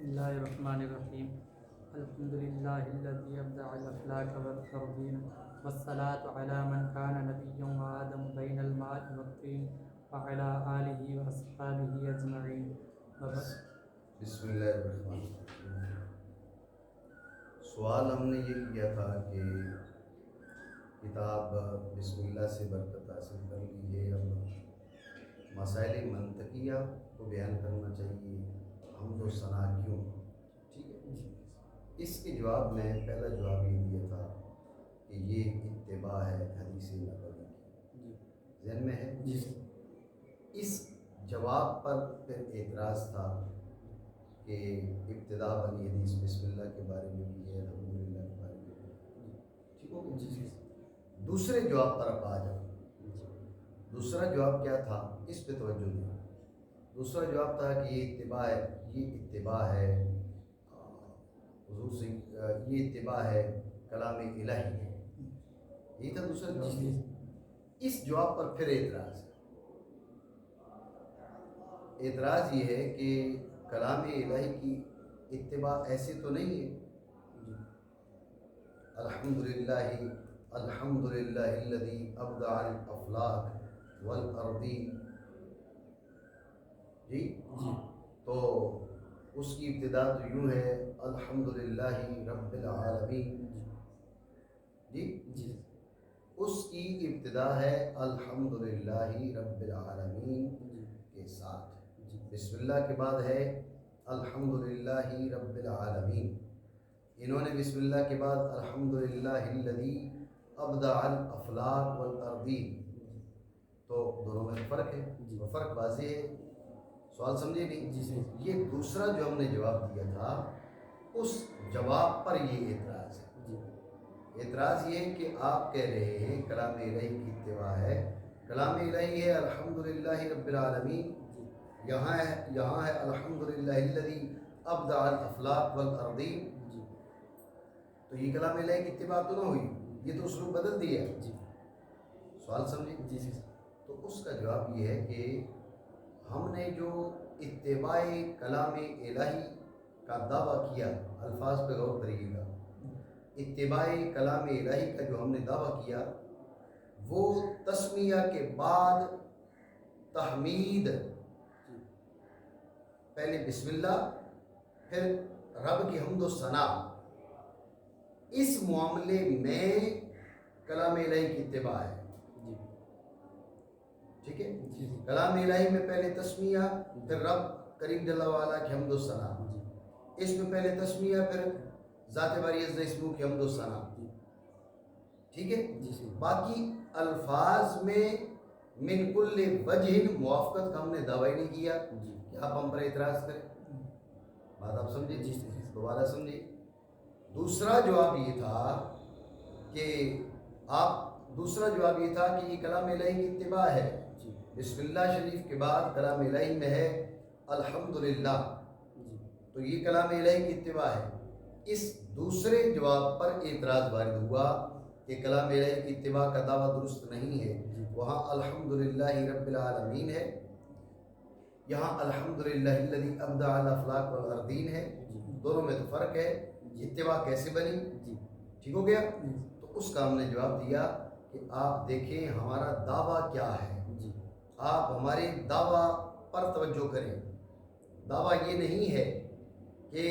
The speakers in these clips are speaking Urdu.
الله الرحمن الرحيم. الحمد لله الذي أبدع الأخلاق والتربين، والصلاة على من كان نبيا وآدم بين الماء والطين، وعلى آله وأصحابه أجمعين. بسم اللہ الرحمن الرحیم۔ سوال ہم نے یہ کیا تھا کہ کتاب بسم اللہ سے برکت حاصل کر لی ہے، اب مسائل منطقیہ کو بیان کرنا چاہیے، حمد و ثنا کیوں؟ ٹھیک ہے، اس کے جواب میں پہلا جواب یہ دیا تھا کہ یہ اتباع ہے حدیث نبوی کی، ذہن میں ہے؟ اس جواب پر پھر اعتراض تھا کہ ابتدا والی حدیث بسم اللہ کے بارے میں بھی ہے، الحمدللہ کے بارے میں بھی، ٹھیک ہو گیا؟ دوسرے جواب پر اب آ جاؤ۔ دوسرا جواب کیا تھا، اس پہ توجہ دیں۔ دوسرا جواب تھا کہ یہ اتباع ہے حضور سے، یہ اتباع ہے کلام الہی ہے، یہی تھا دوسرا جواب۔ اس جواب پر پھر اعتراض ہے۔ اعتراض یہ ہے کہ کلام الہی کی اتباع ایسے تو نہیں ہے، الحمدللہ الذی ابدع الافلاک والارضین، جی تو اس کی ابتدا تو یوں ہے الحمدللہ رب العالمین، جی اس کی ابتدا ہے الحمدللہ رب العالمین کے ساتھ، بسم اللہ کے بعد ہے الحمدللہ رب العالمین۔ انہوں نے بسم اللہ کے بعد الحمدللہ الذی ابدع الافلاک والارضین، تو دونوں میں فرق ہے، وہ فرق واضح ہے، سوال سمجھے نہیں؟ یہ دوسرا جو ہم نے جواب دیا تھا، اس جواب پر یہ اعتراض ہے۔ اعتراض یہ ہے کہ آپ کہہ رہے ہیں کلام الہی کی اتباع ہے، کلام الہی ہے الحمدللہ رب العالمین، یہاں ہے الحمدللہ الذی ابدع الافلاک والارضین، تو یہ کلام الہی کی اتباع تو نہ ہوئی، یہ تو اسلوب بدل دیا ہے، سوال سمجھے؟ تو اس کا جواب یہ ہے کہ ہم نے جو اتباع کلام الہی کا دعویٰ کیا، الفاظ پہ غور کریے گا، اتباع کلام الہی کا جو ہم نے دعویٰ کیا وہ تسمیہ کے بعد تحمید، پہلے بسم اللہ پھر رب کی حمد و ثنا، اس معاملے میں کلام الہی کی اتباع ہے، ٹھیک ہے؟ کلام الہی میں پہلے تسمیہ پھر رب کریم جل وعلا کی حمد و ثنا، اس میں پہلے تسمیہ پھر ذات باری عز اسمہ کی حمد و ثنا، ٹھیک ہے؟ باقی الفاظ میں من کل وجہ موافقت کا ہم نے دعویٰ نہیں کیا کہ آپ ہم پر اعتراض کریں، بات آپ سمجھے؟ دوبارہ سمجھے۔ دوسرا جواب یہ تھا کہ یہ کلام الہی کی اتباع ہے، بسم اللہ شریف کے بعد کلام الہی میں ہے الحمدللہ، تو یہ کلام الہی کی اتباع ہے۔ اس دوسرے جواب پر اعتراض وارد ہوا کہ کلام الہی کی اتباع کا دعویٰ درست نہیں ہے، وہاں الحمدللہ رب العالمین ہے، یہاں الحمدللہ الذی ابدع الافلاک والارضین ہے، دونوں میں تو فرق ہے، اتباع کیسے بنی؟ ٹھیک ہو گیا؟ تو اس کا ہم نے جواب دیا کہ آپ دیکھیں ہمارا دعویٰ کیا ہے، آپ ہمارے دعویٰ پر توجہ کریں۔ دعویٰ یہ نہیں ہے کہ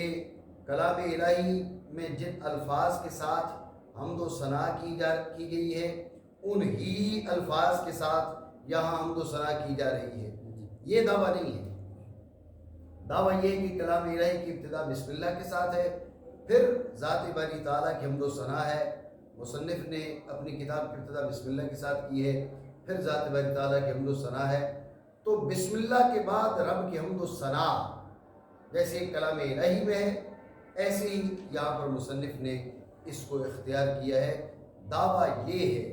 کلام الہی میں جن الفاظ کے ساتھ حمد و ثنا کی گئی ہے انہی الفاظ کے ساتھ یہاں حمد و ثنا کی جا رہی ہے، یہ دعویٰ نہیں ہے۔ دعویٰ یہ ہے کہ کلام الہی کی ابتدا بسم اللہ کے ساتھ ہے، پھر ذات باری تعالیٰ کی حمد و ثنا ہے، مصنف نے اپنی کتاب کی ابتدا بسم اللہ کے ساتھ کی ہے، پھر ذات باری تعالیٰ کی حمد و ثنا ہے، تو بسم اللہ کے بعد رب کی حمد و ثنا جیسے کلام الہی میں ہے، ایسے ہی یہاں پر مصنف نے اس کو اختیار کیا ہے۔ دعویٰ یہ ہے،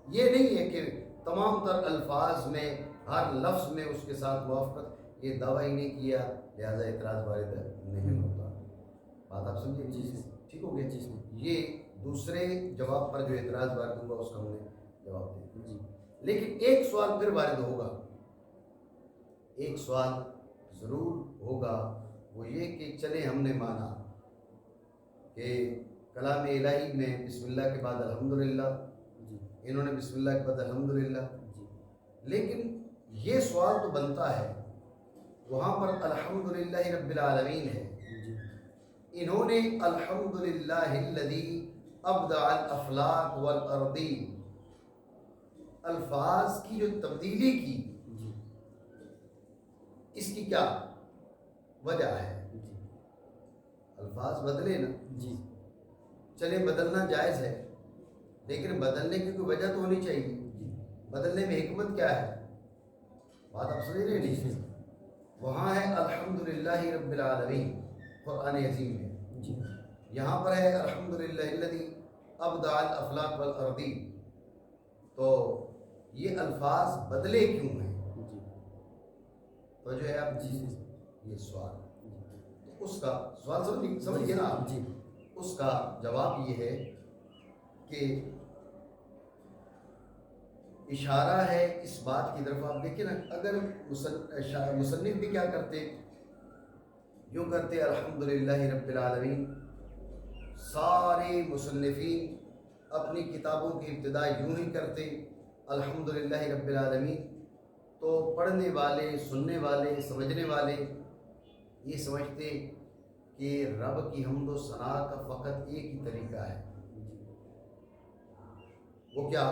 یہ نہیں ہے کہ تمام تر الفاظ میں ہر لفظ میں اس کے ساتھ موافقت، یہ دعویٰ ہی نہیں کیا، لہذا اعتراض وارد نہیں ہوتا، بات آپ سمجھے؟ ٹھیک ہو گیا؟ یہ دوسرے جواب پر جو اعتراض وارد ہوگا اس کا ہم نے جواب دیا، لیکن ایک سوال پھر وارد ہوگا، ایک سوال ضرور ہوگا وہ یہ کہ چلے ہم نے مانا کہ کلام الہی میں بسم اللہ کے بعد الحمدللہ، انہوں نے بسم اللہ کے بعد الحمدللہ، لیکن یہ سوال تو بنتا ہے وہاں پر الحمدللہ رب العالمین ہے، انہوں نے الحمدللہ الذی ابدع الافلاک والارضین الفاظ کی جو تبدیلی کی، اس کی کیا وجہ ہے؟ الفاظ بدلے نا، چلے بدلنا جائز ہے، لیکن بدلنے کی کوئی وجہ تو ہونی چاہیے، بدلنے میں حکمت کیا ہے؟ بات آپ سمجھ رہے نہیں؟ وہاں ہے الحمدللہ رب العالمین قرآن عظیم میں، یہاں پر ہے الحمدللہ الذی ابدع الافلاک والارضین، تو یہ الفاظ بدلے کیوں ہیں؟ تو جو ہے آپ یہ سوال، تو اس کا سوال سمجھیے نا آپ، اس کا جواب یہ ہے کہ اشارہ ہے اس بات کی طرف۔ آپ دیکھیں نا، اگر مصنف بھی کیا کرتے، یوں کرتے الحمدللہ رب العالمین، سارے مصنفین اپنی کتابوں کی ابتدا یوں ہی کرتے الحمدللہ رب العالمین، تو پڑھنے والے، سننے والے، سمجھنے والے یہ سمجھتے کہ رب کی حمد و ثنا کا فقط ایک ہی طریقہ ہے، وہ کیا؟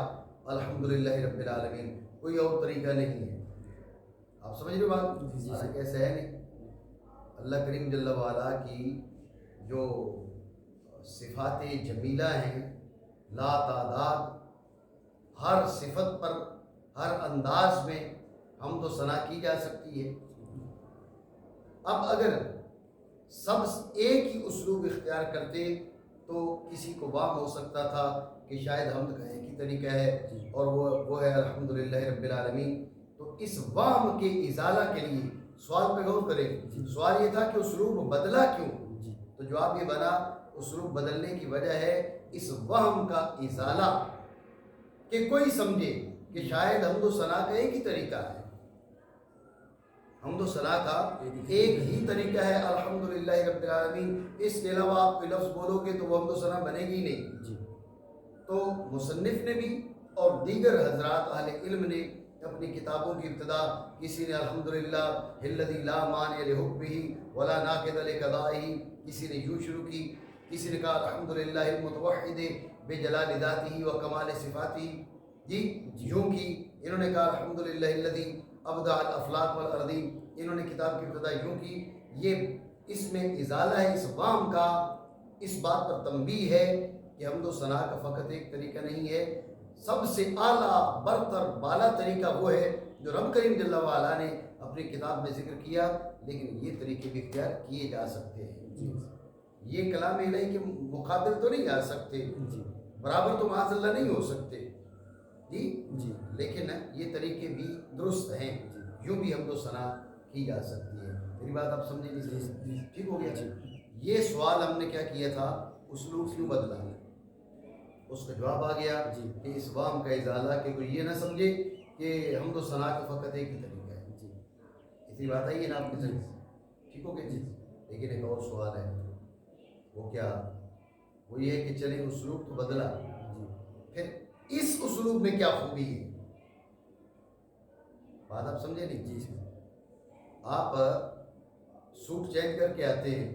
الحمدللہ رب العالمین، کوئی اور طریقہ نہیں ہے۔ آپ سمجھ رہے بات؟ حالانکہ ایسا ہے نہیں۔ اللہ کریم جل وعلا کی جو صفات جمیلہ ہیں لا تعداد، ہر صفت پر، ہر انداز میں حمد و ثنا کی جا سکتی ہے۔ اب اگر سب ایک ہی اسلوب اختیار کرتے تو کسی کو وہم ہو سکتا تھا کہ شاید حمد کا ایک ہی طریقہ ہے اور وہ ہے الحمدللہ رب العالمین۔ تو اس وہم کے ازالہ کے لیے سوال پہ غور کریں۔ سوال یہ تھا کہ اسلوب بدلا کیوں؟ تو جواب یہ بنا، اسلوب بدلنے کی وجہ ہے اس وہم کا ازالہ، کہ کوئی سمجھے کہ شاید حمد و ثنا کا ایک ہی طریقہ ہے، حمد و ثنا کا ایک ہی طریقہ ہے الحمدللہ رب العالمین، اس کے علاوہ آپ کوئی لفظ بولو گے تو وہ حمد و ثنا بنے گی نہیں۔ تو مصنف نے بھی اور دیگر حضرات اہل علم نے اپنی کتابوں کی ابتدا، کسی نے الحمدللہ الذی لا مانع لحکمہ ولا ناقض لقضائہ، کسی نے یوں شروع کی، کسی نے کہا الحمدللہ المتوحد بجلال ذاتہ و کمال صفاتہ، یوں کی۔ انہوں نے کہا الحمدللہ الذی ابدع الافلاک والارضین، انہوں نے کتاب کی ابتدا یوں کی۔ یہ اس میں ازالہ ہے اس وہم کا، اس بات پر تنبیہ ہے کہ حمد و ثنا کا فقط ایک طریقہ نہیں ہے، سب سے اعلیٰ برتر بالا طریقہ وہ ہے جو رب کریم جل وعلا نے اپنی کتاب میں ذکر کیا، لیکن یہ طریقے بھی اختیار کیے جا سکتے ہیں۔ یہ کلام الہی کے مقابل تو نہیں جا سکتے، برابر تو معاذ اللہ نہیں ہو سکتے، لیکن یہ طریقے بھی درست ہیں، یوں بھی حمد و ثنا کی جا سکتی ہے۔ میری بات آپ سمجھے نہیں؟ ٹھیک ہو گیا؟ یہ سوال ہم نے کیا کیا تھا، اسلوب کیوں بدلا؟ اس کا جواب آ گیا کہ اس وہم کا ازالہ، کہ کوئی یہ نہ سمجھے کہ حمد و ثنا کا فقط ایک ہی طریقہ ہے۔ اتنی بات آئی ہے نا آپ کے ذہن؟ ٹھیک ہو گیا؟ لیکن ایک اور سوال ہے، وہ کیا؟ وہ یہ ہے کہ چلیں اسلوب تو بدلا، پھر اس اسلوب میں کیا خوبی ہے؟ بات آپ سمجھے نہیں؟ آپ سوٹ چینج کر کے آتے ہیں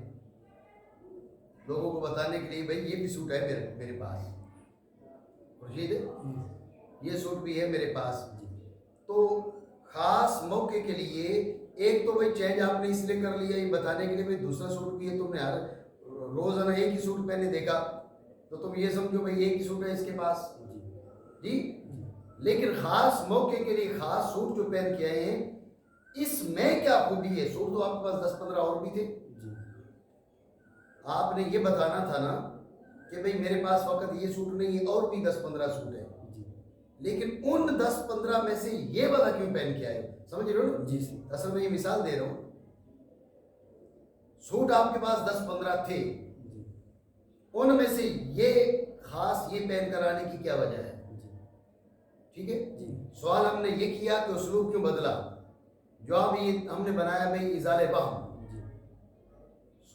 لوگوں کو بتانے کے لیے، بھائی یہ بھی سوٹ ہے میرے پاس، خورشید یہ سوٹ بھی ہے میرے پاس، تو خاص موقع کے لیے ایک تو بھائی چینج آپ نے اس لیے کر لیا یہ بتانے کے لیے بھائی دوسرا سوٹ بھی ہے، تم نے ہر روزانہ ایک ہی سوٹ پہنے دیکھا تو تم یہ سمجھو بھائی ایک ہی سوٹ ہے اس کے پاس، لیکن خاص موقع کے لیے خاص سوٹ جو پہن کے آئے ہیں، اس میں کیا خوبی ہے؟ سوٹ تو آپ کے پاس 10-15 اور بھی تھے، آپ نے یہ بتانا تھا نا کہ بھئی میرے پاس فقط یہ سوٹ نہیں ہے اور بھی 10-15 سوٹ ہے، لیکن ان 10-15 میں سے یہ والا کیوں پہن کے آئے؟ سمجھ رہے ہو نا؟ اصل میں یہ مثال دے رہا ہوں، سوٹ آپ کے پاس 10-15 تھے، ان میں سے یہ خاص یہ پہن کر آنے کی کیا وجہ ہے؟ ٹھیک ہے، سوال ہم نے یہ کیا کہ اسلوب کیوں بدلا، جواب یہ ہم نے بنایا بھئی ازالہ وہم،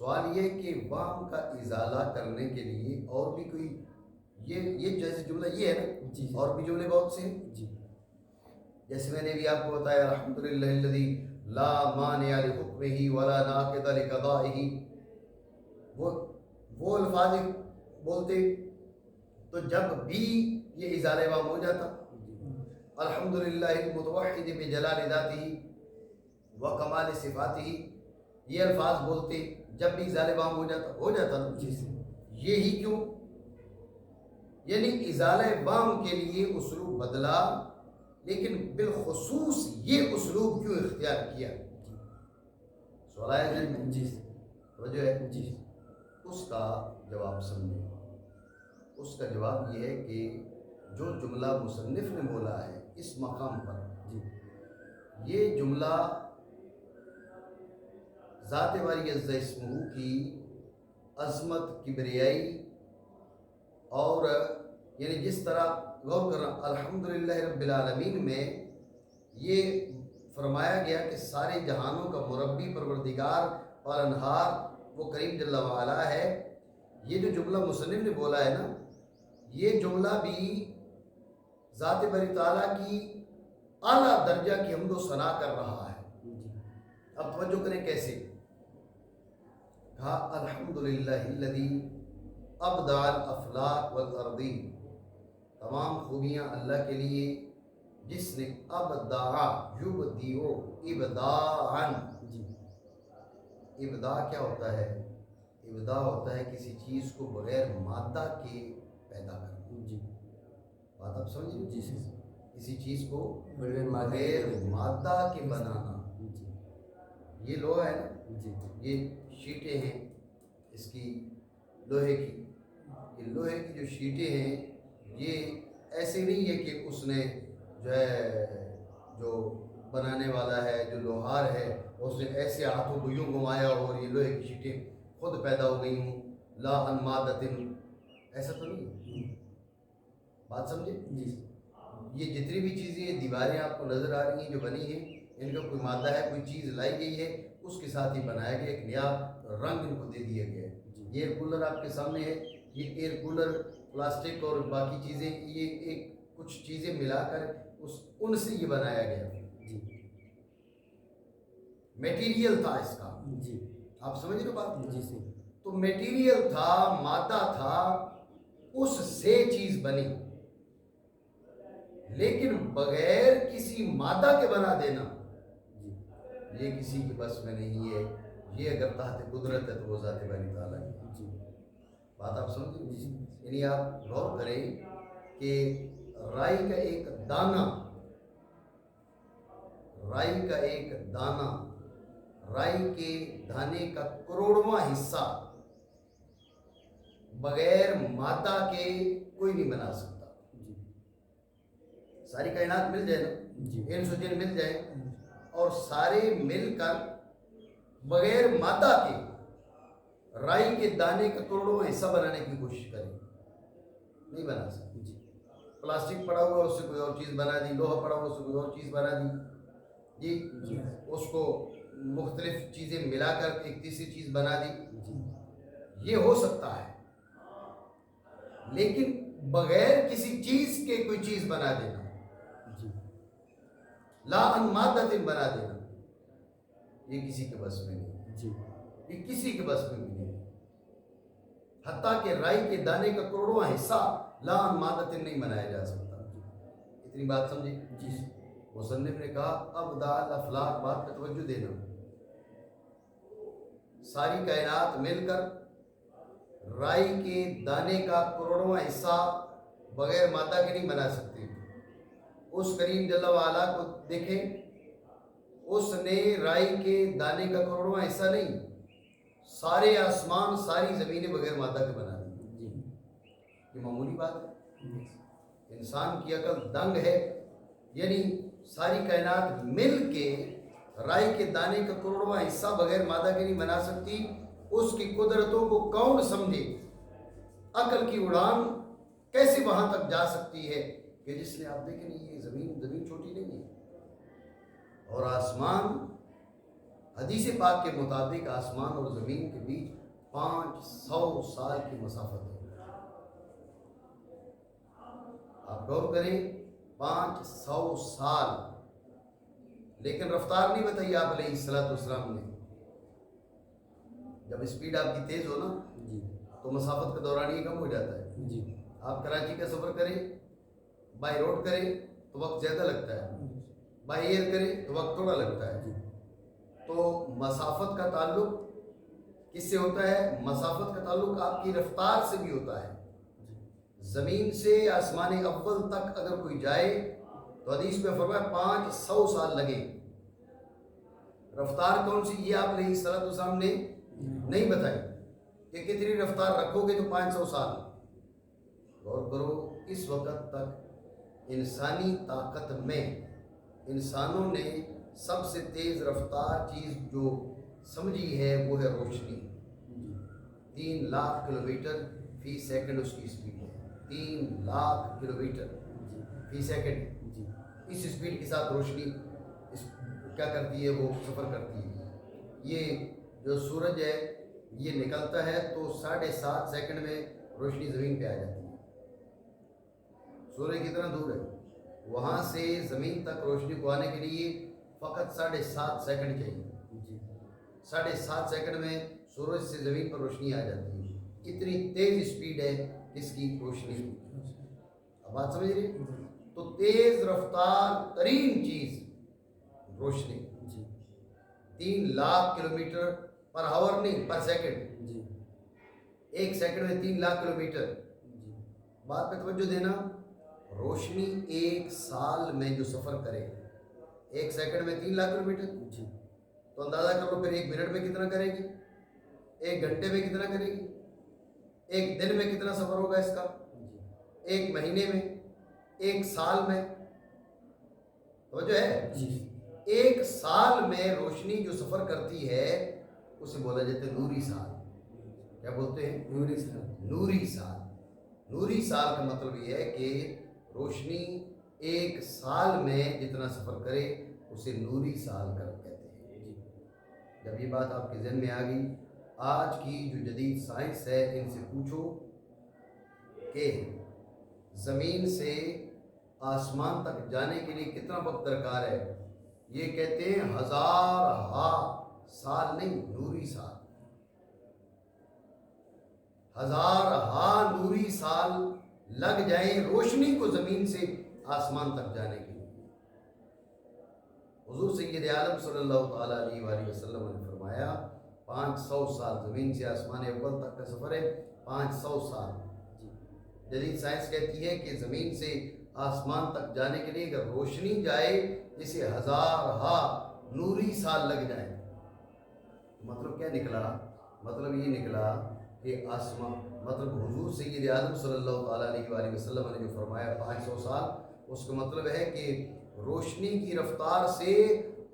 سوال یہ کہ وام کا ازالہ کرنے کے لیے اور بھی کوئی یہ جیسے جملہ یہ ہے نا جی اور بھی جملے بہت سے ہیں. جی جیسے میں نے بھی آپ کو بتایا الحمدللہ الذی لا مانع لحکمہ ولا ناقض لقضائہ، وہ الفاظ بولتے تو جب بھی یہ ازالہ وام ہو جاتا. الحمدللہ المتوحد بجلال ذاتہ و کمال صفاتہ، یہ الفاظ بولتے جب بھی ازالہ وام ہو جاتا نا. جی یہی کیوں؟ یعنی ازالہ وام کے لیے اسلوب بدلا، لیکن بالخصوص یہ اسلوب کیوں اختیار کیا؟ سوال آیا ذہن میں؟ جی توجہ ہے؟ جی اس کا جواب سمجھیں. اس کا جواب یہ ہے کہ جو جملہ مصنف نے بولا ہے اس مقام پر، جی یہ جملہ ذات باری عز اسمہ کی عظمت، کبریائی اور یعنی جس طرح غور کرنا الحمدللہ رب العالمین میں یہ فرمایا گیا کہ سارے جہانوں کا مربی، پروردگار، پالنہار وہ کریم جل وعلا ہے. یہ جو جملہ مصنف نے بولا ہے نا، یہ جملہ بھی ذات باری تعالیٰ کی اعلیٰ درجہ کی حمد و ثنا کر رہا ہے. اب توجہ کریں کیسے. کہا الحمدللہ الذی ابدع الافلاک والارضین، تمام خوبیاں اللہ کے لیے جس نے ابدع یبدیو ابداعا. ابداع کیا ہوتا ہے؟ ابداع ہوتا ہے کسی چیز کو بغیر مادہ کے پیدا کرنا. جی بات آپ سمجھیں؟ جی کسی چیز کو بغیر بغیر مادہ کے بنانا. یہ لوہا ہے نا، جی یہ شیٹیں ہیں اس کی لوہے کی. یہ لوہے کی جو شیٹیں ہیں یہ ایسے نہیں ہے کہ اس نے جو ہے جو بنانے والا ہے جو لوہار ہے اس نے ایسے ہاتھوں کو یوں گھمایا اور یہ لوہے کی شیٹیں خود پیدا ہو گئی ہوں. لا ان مادۃ، ایسا تو نہیں ہے. بات سمجھے؟ جی یہ جتنی بھی چیزیں دیواریں آپ کو نظر آ رہی ہیں جو بنی ہیں، ان کا کوئی مادہ ہے، کوئی چیز لائی گئی ہے، اس کے ساتھ ہی بنایا گیا، ایک نیا رنگ ان کو دے دیا گیا ہے. یہ ایئر کولر آپ کے سامنے ہے، یہ ایئر کولر پلاسٹک اور باقی چیزیں، یہ ایک کچھ چیزیں ملا کر ان سے یہ بنایا گیا. جی میٹیریل تھا اس کا. جی آپ سمجھ رہے ہو بات؟ جی تو میٹیریل تھا، مادہ تھا، اس سے چیز بنی. لیکن بغیر کسی مادہ کے بنا دینا یہ کسی کے بس میں نہیں ہے. یہ اگر تحت قدرت ہے تو وہ ذات باری تعالیٰ کی. بات آپ سمجھیں؟ یعنی آپ غور کریں کہ رائی کا ایک دانہ، رائی کا ایک دانہ، رائی کے دانے کا کروڑواں حصہ بغیر مادہ کے کوئی نہیں بنا سکتا. ساری کائنات مل جائے نا، انس و جن مل جائے اور سارے مل کر بغیر مادہ کے رائی کے دانے کا کروڑواں حصہ بنانے کی کوشش کریں، نہیں بنا سکتے. پلاسٹک پڑا ہوا اس سے کوئی اور چیز بنا دی، لوہا پڑا ہوا اس سے کوئی اور چیز بنا دی. جی اس کو مختلف چیزیں ملا کر ایک تیسری چیز بنا دی. یہ ہو سکتا ہے، لیکن بغیر کسی چیز کے کوئی چیز بنا دینا، لا ان مادۃ بنا دینا، یہ کسی کے بس میں نہیں. یہ کسی کے بس میں بھی نہیں. حتیٰ کہ رائی کے دانے کا کروڑواں حصہ لا ان مادۃ نہیں بنایا جا سکتا. اتنی بات سمجھے؟ مصنف نے کہا ابدع الافلاک، بات پہ توجہ دینا. ساری کائنات مل کر رائی کے دانے کا کروڑواں حصہ بغیر مادہ کے نہیں بنا سکتے. اس کریم جل وعلا کو دیکھیں، اس نے رائی کے دانے کا کروڑواں حصہ نہیں، سارے آسمان ساری زمینیں بغیر مادہ کے بنا دی. یہ معمولی بات ہے؟ انسان کی عقل دنگ ہے. یعنی ساری کائنات مل کے رائی کے دانے کا کروڑواں حصہ بغیر مادہ کے نہیں بنا سکتی. اس کی قدرتوں کو کون سمجھے؟ عقل کی اڑان کیسے وہاں تک جا سکتی ہے کہ جس نے آپ دیکھیں یہ زمین چھوٹی نہیں ہے اور حدیث پاک کے مطابق آسمان اور زمین کے بیچ 500 سال کی مسافت ہے. آپ غور کریں 500 سال. لیکن رفتار نہیں بتائی آپ علیہ السلام نے. جب اسپیڈ آپ کی تیز ہو نا تو مسافت کا دوران یہ کم ہو جاتا ہے. آپ کراچی کا سفر کریں بائی روڈ کریں تو وقت زیادہ لگتا ہے, بائی ایئر کریں تو وقت تھوڑا لگتا ہے. تو مسافت کا تعلق کس سے ہوتا ہے؟ مسافت کا تعلق آپ کی رفتار سے بھی ہوتا ہے. زمین سے آسمان اول تک اگر کوئی جائے تو حدیث میں فرمایا 500 سال لگے. رفتار کون سی یہ آپ علیہ السلام نے نہیں بتائی کہ کتنی رفتار رکھو گے تو 500 سال. غور کرو اس وقت تک انسانی طاقت میں انسانوں نے سب سے تیز رفتار چیز جو سمجھی ہے وہ ہے روشنی. 3 لاکھ کلومیٹر فی سیکنڈ اس کی اسپیڈ ہے. 3 لاکھ کلومیٹر فی سیکنڈ. اس اسپیڈ کے ساتھ روشنی کیا کرتی ہے؟ وہ سفر کرتی ہے. یہ جو سورج ہے یہ نکلتا ہے تو 7.5 سیکنڈ میں روشنی زمین پہ آ جاتی ہے. سورج کتنا دور ہے؟ وہاں سے زمین تک روشنی کو آنے کے لیے فقط 7.5 سیکنڈ چاہیے. 7.5 سیکنڈ میں سورج سے زمین پر روشنی آ جاتی ہے. اتنی تیز اسپیڈ ہے اس کی روشنی. اب بات سمجھ رہی؟ تو تیز رفتار ترین چیز روشنی. 3 لاکھ کلومیٹر پر آور نہیں, پر سیکنڈ. 1 سیکنڈ میں 3 لاکھ کلومیٹر. بات پہ توجہ دینا. روشنی 1 سال میں جو سفر کرے 1 سیکنڈ میں 3 لاکھ کلومیٹر تو اندازہ کر لو پھر 1 منٹ میں کتنا کرے گی, 1 گھنٹے میں کتنا کرے گی, 1 دن میں کتنا سفر ہوگا اس کا, 1 مہینے میں, 1 سال میں. توجہ ہے؟ 1 سال میں روشنی جو سفر کرتی ہے اسے بولا جاتا ہے نوری سال. کیا بولتے ہیں؟ نوری سال. نوری سال. نوری سال کا مطلب یہ ہے کہ روشنی 1 سال میں جتنا سفر کرے اسے نوری سال کہتے ہیں. جب یہ بات آپ کے ذہن میں آ گئی, آج کی جو جدید سائنس ہے ان سے پوچھو کہ زمین سے آسمان تک جانے کے لیے کتنا وقت درکار ہے. یہ کہتے ہیں 1000 سال نہیں, نوری سال. 1000 نوری سال لگ جائیں روشنی کو زمین سے آسمان تک جانے کے لیے. حضور سید عالم صلی اللہ تعالیٰ علیہ وآلہ وسلم نے فرمایا 500 سال زمین سے آسمان اول تک کا سفر ہے. 500 سال. جدید سائنس کہتی ہے کہ زمین سے آسمان تک جانے کے لیے اگر روشنی جائے جسے 1000 نوری سال لگ جائیں. مطلب کیا نکلا؟ مطلب یہ نکلا کہ آسمان مطلب حضور سید اعظم صلی اللہ تعالیٰ علیہ وآلہ وسلم نے جو فرمایا 500 سال, اس کا مطلب ہے کہ روشنی کی رفتار سے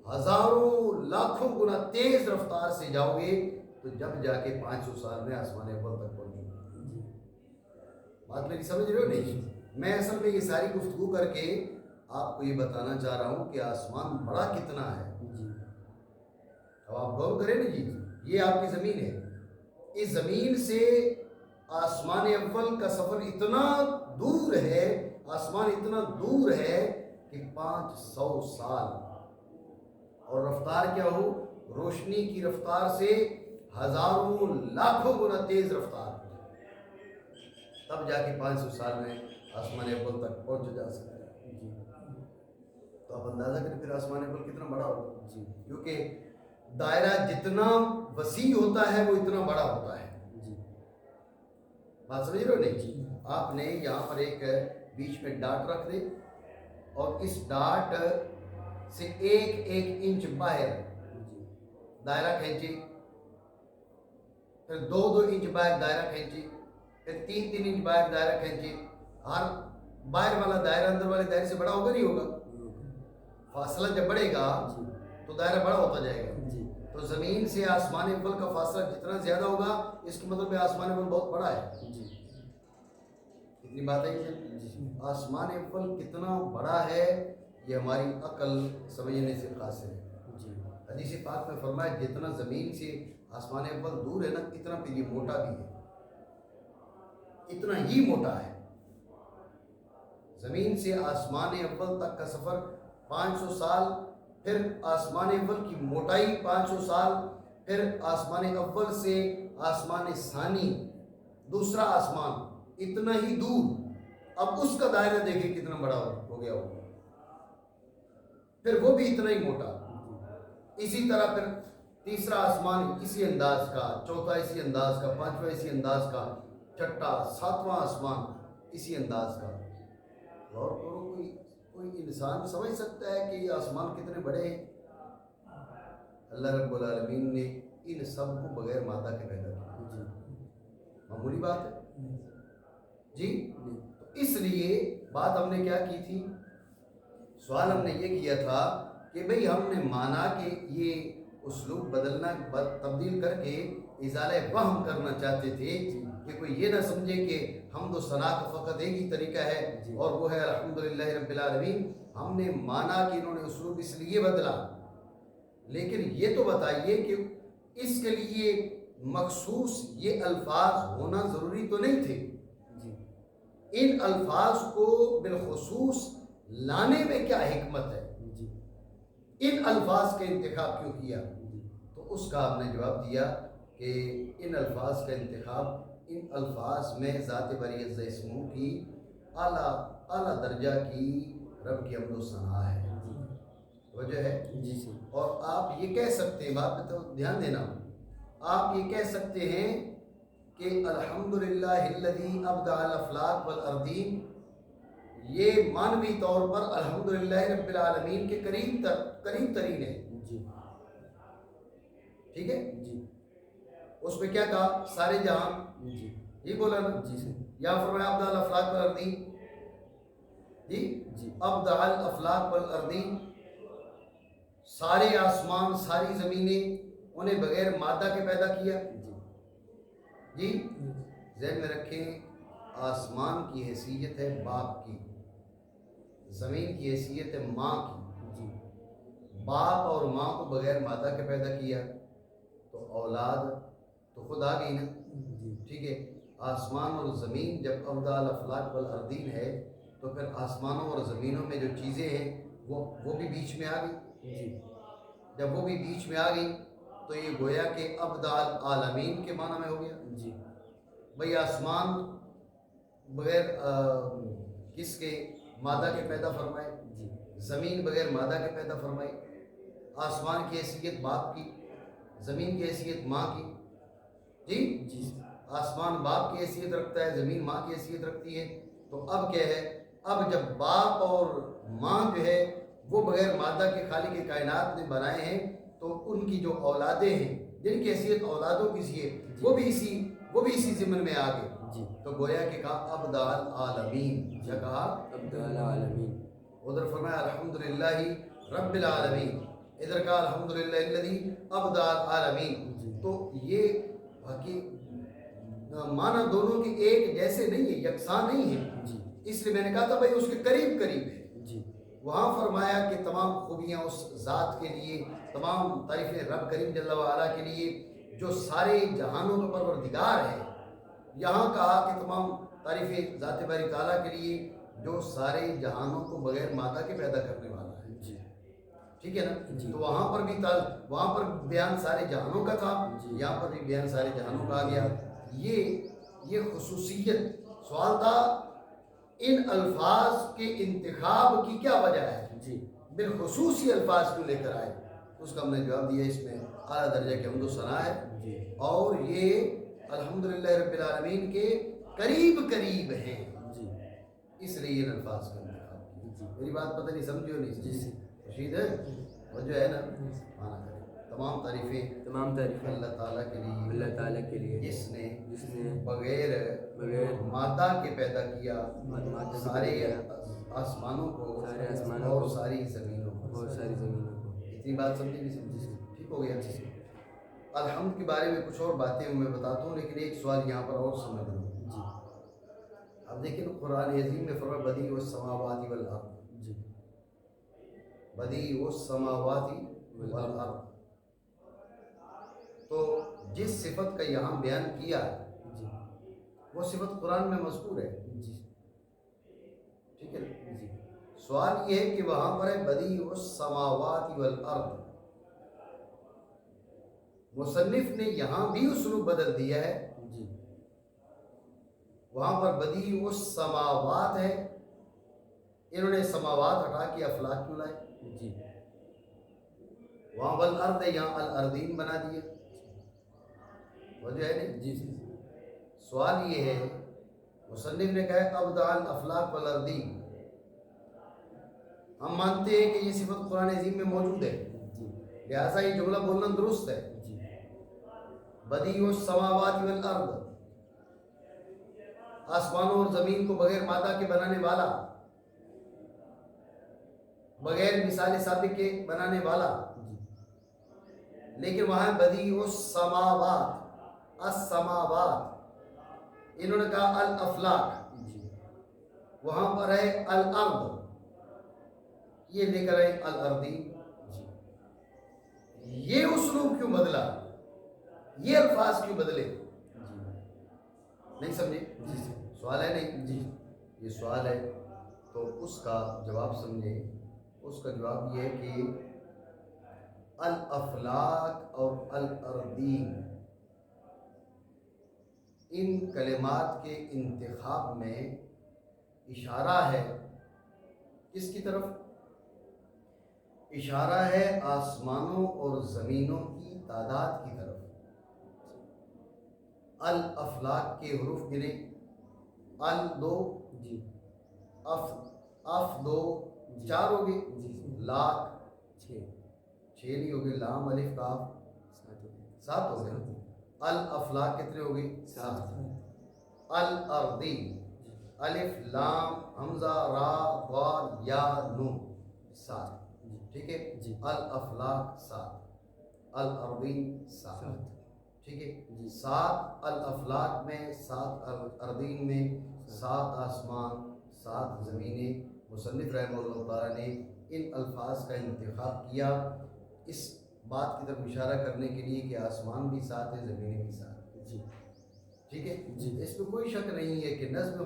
ہزاروں لاکھوں گنا تیز رفتار سے جاؤ گے تو جب جا کے 500 سال میں آسمان اول تک پہنچو گے. بات میری سمجھ رہے ہو نہیں؟ میں اصل میں یہ ساری گفتگو کر کے آپ کو یہ بتانا چاہ رہا ہوں کہ آسمان بڑا کتنا ہے. اب آپ غور کریں نا جی, یہ آپ کی زمین ہے. اس زمین سے آسمان اول کا سفر اتنا دور ہے, آسمان اتنا دور ہے کہ 500 سال. اور رفتار کیا ہو؟ روشنی کی رفتار سے ہزاروں لاکھوں گنا تیز رفتار, تب جا کے 500 سال میں آسمان اول تک پہنچا جا سکتا ہے. تو آپ اندازہ کریں پھر آسمان اول کتنا بڑا ہوگا. کیونکہ دائرہ جتنا وسیع ہوتا ہے وہ اتنا بڑا ہوتا ہے. بات سمجھ رہے ہو نہیں؟ آپ نے یہاں پر ایک بیچ میں ڈاٹ رکھ دیں اور اس ڈاٹ سے 1 انچ باہر دائرہ کھینچے, پھر 2 انچ باہر دائرہ کھینچے, پھر 3 انچ باہر دائرہ کھینچے. ہر باہر والا دائرہ اندر والے دائرے سے بڑا ہوگا نہیں ہوگا؟ فاصلہ جب بڑھے گا تو دائرہ بڑا ہوتا جائے گا. تو زمین سے آسمان اول کا فاصلہ جتنا زیادہ ہوگا اس کا مطلب ہے آسمان اول بہت بڑا ہے. اتنی بات ہے کہ آسمان اول کتنا بڑا ہے یہ ہماری عقل سمجھنے سے قاصر ہے. حدیث پاک میں فرمایا جتنا زمین سے آسمان اول دور ہے نا اتنا پھر یہ موٹا بھی ہے، اتنا ہی موٹا ہے۔ زمین سے آسمان اول تک کا سفر 500 سال، پھر آسمان اول کی موٹائی 500 سال، پھر آسمان اول سے آسمان ثانی دوسرا آسمان اتنا ہی دور۔ اب اس کا دائرہ دیکھیں کتنا بڑا ہو گیا ہوگا، پھر وہ بھی اتنا ہی موٹا۔ اسی طرح پھر تیسرا آسمان اسی انداز کا، چوتھا اسی انداز کا، پانچواں اسی انداز کا، چھٹا ساتواں آسمان اسی انداز کا۔ غور کرو، کوئی انسان سمجھ سکتا ہے کہ یہ آسمان کتنے بڑے ہیں؟ اللہ رب العالمین نے ان سب کو بغیر مادہ کے پیدا کیا۔ معمولی بات ہے جی۔ تو اس لیے بات ہم نے کیا کی تھی، سوال ہم نے یہ کیا تھا کہ بھئی ہم نے مانا کہ یہ اسلوب بدلنا تبدیل کر کے ازالہ وہم کرنا چاہتے تھے کہ کوئی یہ نہ سمجھے کہ حمد و ثنا کا فقط ایک ہی طریقہ ہے اور وہ ہے الحمدللہ رب العالمین۔ ہم نے مانا کہ انہوں نے اسلوب اس لیے بدلا، لیکن یہ تو بتائیے کہ اس کے لیے مخصوص یہ الفاظ ہونا ضروری تو نہیں تھے؟ ان الفاظ کو بالخصوص لانے میں کیا حکمت ہے؟ ان الفاظ کا انتخاب کیوں کیا؟ تو اس کا ہم نے جواب دیا کہ ان الفاظ کا انتخاب، ان الفاظ میں ذات باری عزت اسموں کی اعلیٰ درجہ کی رب کی حمد و ثنا ہے، وجہ ہے۔ اور آپ یہ کہہ سکتے ہیں، بات پہ تو دھیان دینا، آپ یہ کہہ سکتے ہیں کہ الحمدللہ الذی ابدع الافلاک والارضین، یہ معنوی طور پر الحمدللہ رب العالمین کے قریب ترین ہے، ٹھیک ہے جی۔ اس میں کیا کہا؟ سارے جہاں جی بولا نا جی، یا فرمایا ابدع الافلاک والارضین جی، ابدع الافلاک والارضین، سارے آسمان ساری زمینیں انہیں بغیر مادہ کے پیدا کیا جی۔ ذہن میں رکھیں، آسمان کی حیثیت ہے باپ کی، زمین کی حیثیت ہے ماں کی۔ باپ اور ماں کو بغیر مادہ کے پیدا کیا تو اولاد تو خود آ گئی نا، ٹھیک ہے۔ آسمان اور زمین جب ابدع الافلاک والارضین ہے تو پھر آسمانوں اور زمینوں میں جو چیزیں ہیں وہ بھی بیچ میں آ گئی۔ جب وہ بھی بیچ میں آ گئی تو یہ گویا کہ ابدع العالمین کے معنی میں ہو گیا جی۔ بھئی آسمان بغیر کس کے؟ مادہ کے پیدا فرمائے، زمین بغیر مادہ کے پیدا فرمائی۔ آسمان کی حیثیت باپ کی، زمین کی حیثیت ماں کی جی۔ آسمان باپ کی حیثیت رکھتا ہے، زمین ماں کی حیثیت رکھتی ہے۔ تو اب کیا ہے، اب جب باپ اور ماں جو ہے وہ بغیر مادہ کے خالق کائنات نے بنائے ہیں تو ان کی جو اولادیں ہیں جن کی حیثیت اولادوں کی سی ہے وہ بھی اسی ضمن میں آ گئے۔ تو گویا کہ کہا ابدع العالمین، کیا کہا؟ ابدع العالمین۔ ادھر فرمایا الحمدللہ رب العالمین، ادھر کہا الحمدللہ الذی ابدع العالمین۔ تو یہ معنی دونوں کے ایک جیسے نہیں ہے، یکساں نہیں ہے، اس لیے میں نے کہا تھا بھائی اس کے قریب ہے۔ وہاں فرمایا کہ تمام خوبیاں اس ذات کے لیے، تمام تعریفیں رب کریم جل وعلا کے لیے جو سارے جہانوں کا پروردگار ہے۔ یہاں کہا کہ تمام تعریفیں ذات باری تعالیٰ کے لیے جو سارے جہانوں کو بغیر مادہ کے پیدا کرنے والا ہے، ٹھیک ہے نا۔ تو وہاں پر بیان سارے جہانوں کا تھا، یہاں پر بھی بیان سارے جہانوں کا آ گیا۔ یہ خصوصیت سوال تھا ان الفاظ کے انتخاب کی کیا وجہ ہے جی، بالخصوص یہ الفاظ کیوں لے کر آئے؟ اس کا ہم نے جواب دیا اس میں اعلیٰ درجہ کی حمد و ثنا ہے جی، اور یہ الحمدللہ رب العالمین کے قریب ہیں جی، اس لیے ان الفاظ کا انتخاب کیا۔ میری بات پتہ نہیں سمجھی ہو نہیں جی، رشید ہے وہ جو ہے نا مانا کرے تمام تعریفیں اللہ تعالیٰ کے لیے جس نے بغیر مادہ کے پیدا کیا سارے آسمانوں کو اور ساری زمینوں کو۔ اتنی بات سمجھی نہیں سمجھی؟ ٹھیک ہو گیا۔ الحمد کے بارے میں کچھ اور باتیں میں بتاتا ہوں، لیکن ایک سوال یہاں پر اور سمجھ لوں جی۔ اب دیکھیں قرآن عظیم میں فرمایا بدیع السماوات والارض جی، بدیع السماوات والارض، تو جس صفت کا یہاں بیان کیا جی وہ صفت قرآن میں مذکور ہے، جی ٹھیک ہے نا؟ جی سوال یہ ہے کہ وہاں پر ہے بدیع السماوات والارض، مصنف نے یہاں بھی اسلوب بدل دیا ہے، جی وہاں پر بدیع السماوات ہے، انہوں نے سماوات ہٹا کے افلاک کیوں لائے؟ جی وہاں والارض ہے، یہاں الارضین بنا دیا، وجہ ہے نہیں؟ جی جی سوال یہ ہے مصنف نے کہا ہے ابدع الافلاک والارضین، ہم مانتے ہیں کہ یہ صفت قرآن عظیم میں موجود ہے، جی لہٰذا یہ جملہ بولنا درست ہے، جی بدیع السماوات والارض، آسمانوں اور زمین کو بغیر مادہ کے بنانے والا، بغیر مثال سابق کے بنانے والا، لیکن وہاں بدیع السماوات، السماوات، انہوں نے کہا الافلاک، جی وہاں پر ہے الارض، یہ لے کر ہے الارضی، یہ اسلوب کیوں بدلا، یہ الفاظ کیوں بدلے؟ نہیں سمجھے؟ جی سوال ہے نہیں؟ جی یہ سوال ہے، تو اس کا جواب سمجھیں، اس کا جواب یہ ہے کہ الافلاک اور الارضین، ان کلمات کے انتخاب میں اشارہ ہے کس کی طرف؟ اشارہ ہے آسمانوں اور زمینوں کی تعداد کی طرف۔ الافلاک کے حروف گنے، ال دو، جی اف دو، چار ہو گئے، جی لاکھ چھ چھ نہیں ہو گئے، لام الف کاف سات ہو گئے، الافلاک کتنے ہو گئے؟ سات۔ الارضی، الف لام حمزہ را ضاد یا نون، سات، ٹھیک ہے؟ جی الافلاک سات، الارضین سات، ٹھیک ہے؟ جی سات الافلاک میں، سات الارضین میں، سات آسمان، سات زمینیں۔ مصنف رحمہ اللہ تعالیٰ نے ان الفاظ کا انتخاب کیا اس بات کی طرف اشارہ کرنے کے لیے کہ آسمان بھی ساتھ ہے، زمینیں بھی ساتھ ہیں، جی ٹھیک ہے؟ جی اس میں کوئی شک نہیں ہے کہ نظم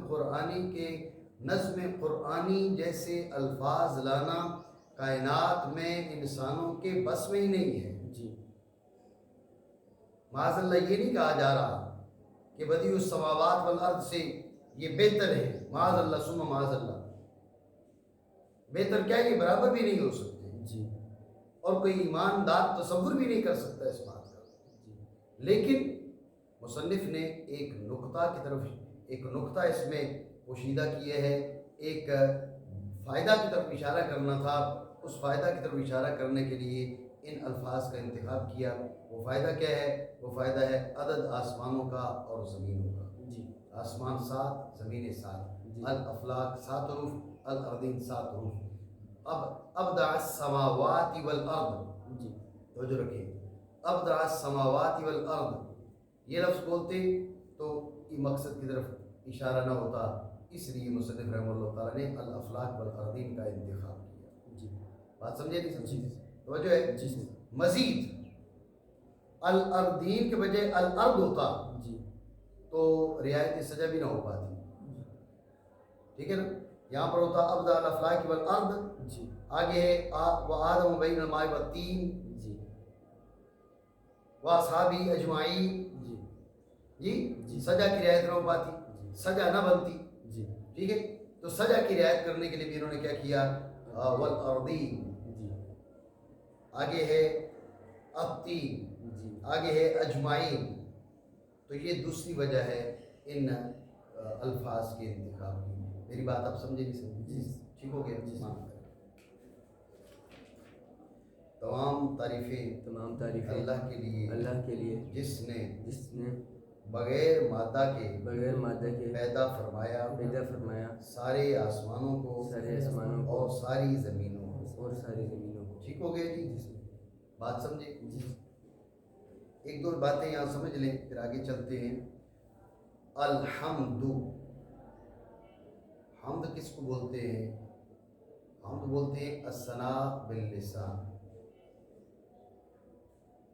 قرآنی جیسے الفاظ لانا کائنات میں انسانوں کے بس میں ہی نہیں ہے۔ جی معاذ اللہ یہ نہیں کہا جا رہا کہ بدیع السماوات والارض سے یہ بہتر ہے، معاذ اللہ ثم معاذ اللہ، بہتر کیا ہے، یہ برابر بھی نہیں ہو سکتے، جی اور کوئی ایماندار تصور بھی نہیں کر سکتا اس بات کا۔ لیکن مصنف نے ایک نقطہ کی طرف، ایک نقطہ اس میں پوشیدہ کیے ہے، ایک فائدہ کی طرف اشارہ کرنا تھا، اس فائدہ کی طرف اشارہ کرنے کے لیے ان الفاظ کا انتخاب کیا۔ وہ فائدہ کیا ہے؟ وہ فائدہ ہے عدد آسمانوں کا اور زمینوں کا، جی آسمان سات، زمینیں سات، جی الافلاک سات حروف، الارضین سات حروف۔ اب ابدع السماوات والارض، جی توجہ رکھیں، ابدع السماوات والارض، یہ لفظ بولتے تو یہ مقصد کی طرف اشارہ نہ ہوتا، اس لیے مصنف رحمہ اللہ تعالیٰ نے الافلاک والارضین کا انتخاب کیا۔ جی بات سمجھے نہیں سمجھے؟ جی توجہ ہے؟ جی مزید الارضین کے بجائے الارض ہوتا جی تو رعایت سجا بھی نہ ہو پاتی، ٹھیک ہے نا؟ یہاں پر ہوتا ابدع الافلاک والارض، جی آگے ہے وآدم بین الماء والطین، جی واصحابہ اجمعین، جی جی سجا کی رعایت نہ ہو پاتی، سجا نہ بنتی، جی ٹھیک ہے؟ تو سجا کی رعایت کرنے کے لیے بھی انہوں نے کیا کیا؟ والارضین، جی آگے ہے الطین، جی آگے ہے اجمعین۔ تو یہ دوسری وجہ ہے ان الفاظ کے انتخاب کی۔ میری بات آپ سمجھے نہیں سمجھے؟ جی ٹھیک ہو گیا؟ جی تمام تعریفیں تمام تعریفیں اللہ کے لیے، اللہ کے لیے جس نے بغیر مادہ کے کے پیدا فرمایا سارے آسمانوں کو اور ساری زمینوں کو۔ اور ساری زمینوں کو۔ ٹھیک ہو گیا جی؟ بات سمجھے؟ جی ایک دو باتیں یہاں سمجھ لیں پھر آگے چلتے ہیں۔ الحمد، حمد کس کو بولتے ہیں؟ حمد بولتے ہیں الثناء باللسان،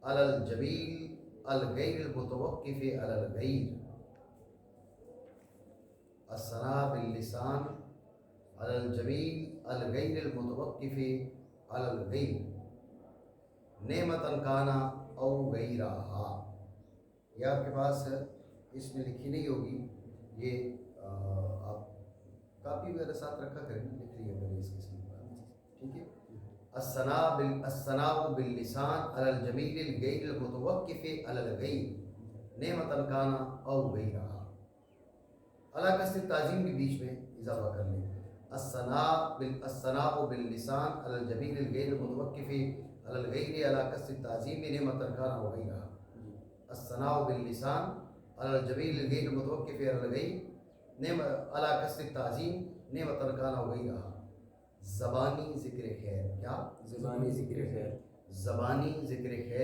علی الجمیل الغیر المتوقف علی الغیر، الثناء باللسان علی الجمیل الغیر المتوقف علی الغیر، نعمتاً کان او غیرہا۔ یہ آپ کے پاس اس میں لکھی نہیں ہوگی، یہ آپ کاپی وغیرہ ساتھ رکھا کریں، لکھ لیا کریں اس قسم کا، ٹھیک ہے۔ الثناء باللسان علی الجمیل الغیر المتوقف علی الغیر، نعمتاً کان او غیرہا۔ علی قصد تعظیم کے بیچ میں اضافہ کر لیں، الثناء باللسان علی الجمیل الغیر المتوقف علی الغیر علی قصد تعظیم نعمتاً کان او غیرہا۔ الثناء باللسان علی الجمیل الغیر المتوقف علی الغیر علی قصد تعظیم نعمتاً کان او غیرہا۔ زبانی ذکر خیر، کیا؟ زبانی ذکر خیر، زبانی ذکر خیر